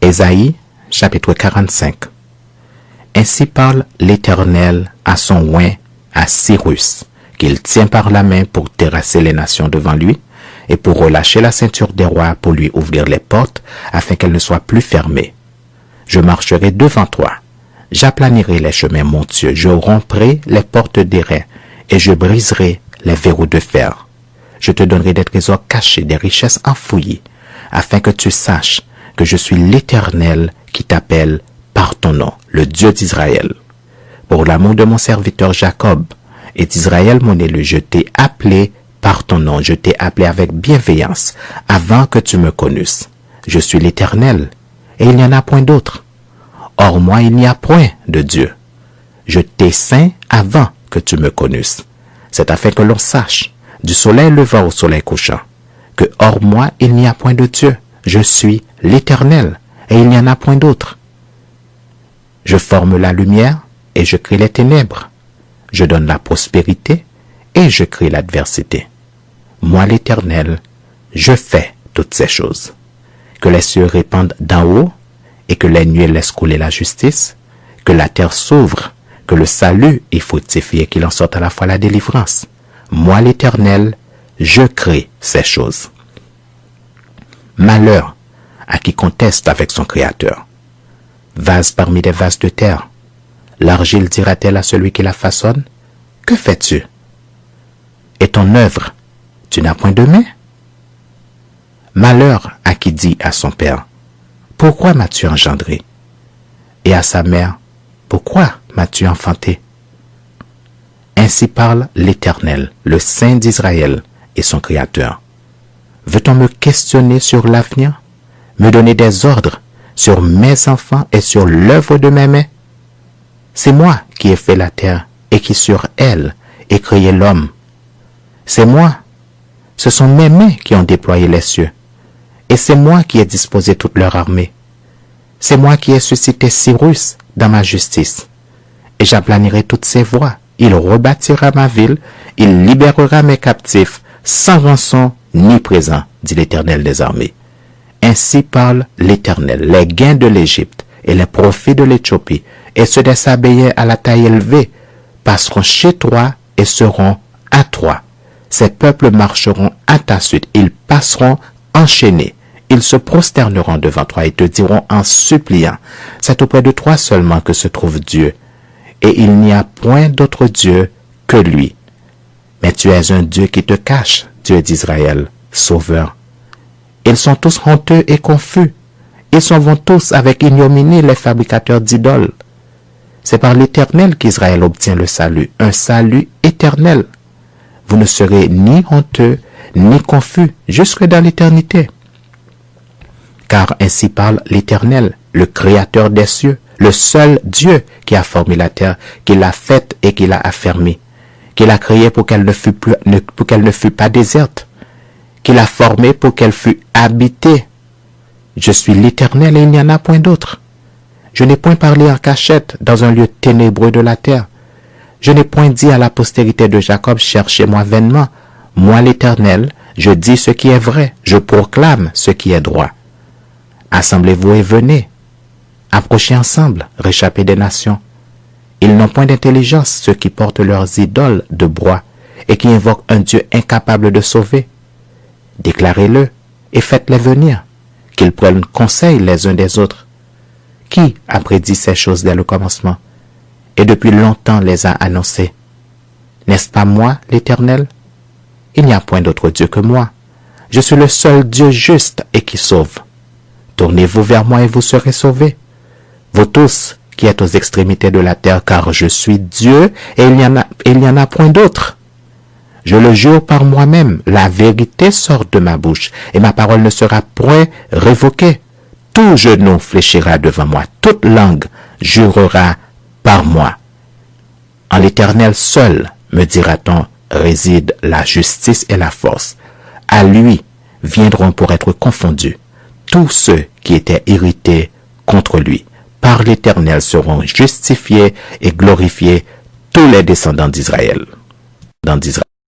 Ésaïe, chapitre 45. Ainsi parle l'Éternel à son oint, à Cyrus, qu'il tient par la main pour terrasser les nations devant lui, et pour relâcher la ceinture des rois, pour lui ouvrir les portes, afin qu'elles ne soient plus fermées. Je marcherai devant toi, j'aplanirai les chemins montueux, je romprai les portes d'airain, et je briserai les verrous de fer. Je te donnerai des trésors cachés, des richesses enfouies, afin que tu saches que je suis l'Éternel qui t'appelle par ton nom, le Dieu d'Israël. Pour l'amour de mon serviteur Jacob et d'Israël mon élu, je t'ai appelé par ton nom, je t'ai appelé avec bienveillance avant que tu me connusses. Je suis l'Éternel, et il n'y en a point d'autre. Hors moi, il n'y a point de Dieu. Je t'ai saint avant que tu me connusses. C'est afin que l'on sache, du soleil levant au soleil couchant, que hors moi, il n'y a point de Dieu. Je suis l'Éternel, et il n'y en a point d'autre. Je forme la lumière, et je crée les ténèbres. Je donne la prospérité, et je crée l'adversité. Moi, l'Éternel, je fais toutes ces choses. Que les cieux répandent d'en haut, et que les nuées laissent couler la justice, que la terre s'ouvre, que le salut est fructifié, qu'il en sorte à la fois la délivrance. Moi, l'Éternel, je crée ces choses. Malheur à qui conteste avec son Créateur. Vase parmi des vases de terre. L'argile dira-t-elle à celui qui la façonne, « Que fais-tu » Et ton œuvre, tu n'as point de main? Malheur à qui dit à son père, « Pourquoi m'as-tu engendré » Et à sa mère, « Pourquoi m'as-tu enfanté » Ainsi parle l'Éternel, le Saint d'Israël et son Créateur. Veut-on me questionner sur l'avenir, me donner des ordres sur mes enfants et sur l'œuvre de mes mains? C'est moi qui ai fait la terre et qui sur elle ai créé l'homme. C'est moi. Ce sont mes mains qui ont déployé les cieux. Et c'est moi qui ai disposé toute leur armée. C'est moi qui ai suscité Cyrus dans ma justice. Et j'aplanirai toutes ses voies. Il rebâtira ma ville, il libérera mes captifs, sans rançon ni présent, dit l'Éternel des armées. Ainsi parle l'Éternel, les gains de l'Égypte et les profits de l'Éthiopie, et ceux des Sabéens à la taille élevée, passeront chez toi et seront à toi. Ces peuples marcheront à ta suite, ils passeront enchaînés, ils se prosterneront devant toi et te diront en suppliant, c'est auprès de toi seulement que se trouve Dieu, et il n'y a point d'autre Dieu que lui. Mais tu es un Dieu qui te cache, Dieu d'Israël, Sauveur. Ils sont tous honteux et confus. Ils s'en vont tous avec ignominie les fabricateurs d'idoles. C'est par l'Éternel qu'Israël obtient le salut, un salut éternel. Vous ne serez ni honteux, ni confus, jusque dans l'éternité. Car ainsi parle l'Éternel, le Créateur des cieux, le seul Dieu qui a formé la terre, qui l'a faite et qui l'a affermie, qui l'a créée pour qu'elle ne fût pas déserte, qui l'a formée pour qu'elle fût habitée. Je suis l'Éternel et il n'y en a point d'autre. Je n'ai point parlé en cachette dans un lieu ténébreux de la terre. Je n'ai point dit à la postérité de Jacob, cherchez-moi vainement. Moi l'Éternel, je dis ce qui est vrai, je proclame ce qui est droit. Assemblez-vous et venez. Approchez ensemble, réchappez des nations. Ils n'ont point d'intelligence, ceux qui portent leurs idoles de bois et qui invoquent un Dieu incapable de sauver. Déclarez-le et faites-les venir, qu'ils prennent conseil les uns des autres. Qui a prédit ces choses dès le commencement et depuis longtemps les a annoncées? N'est-ce pas moi, l'Éternel? Il n'y a point d'autre Dieu que moi. Je suis le seul Dieu juste et qui sauve. Tournez-vous vers moi et vous serez sauvés. Vous tous qui êtes aux extrémités de la terre, car je suis Dieu et il n'y en a point d'autre. Je le jure par moi-même, la vérité sort de ma bouche et ma parole ne sera point révoquée. Tout genou fléchira devant moi, toute langue jurera par moi. En l'Éternel seul, me dira-t-on, réside la justice et la force. À lui viendront pour être confondus tous ceux qui étaient irrités contre lui. Par l'Éternel seront justifiés et glorifiés tous les descendants d'Israël.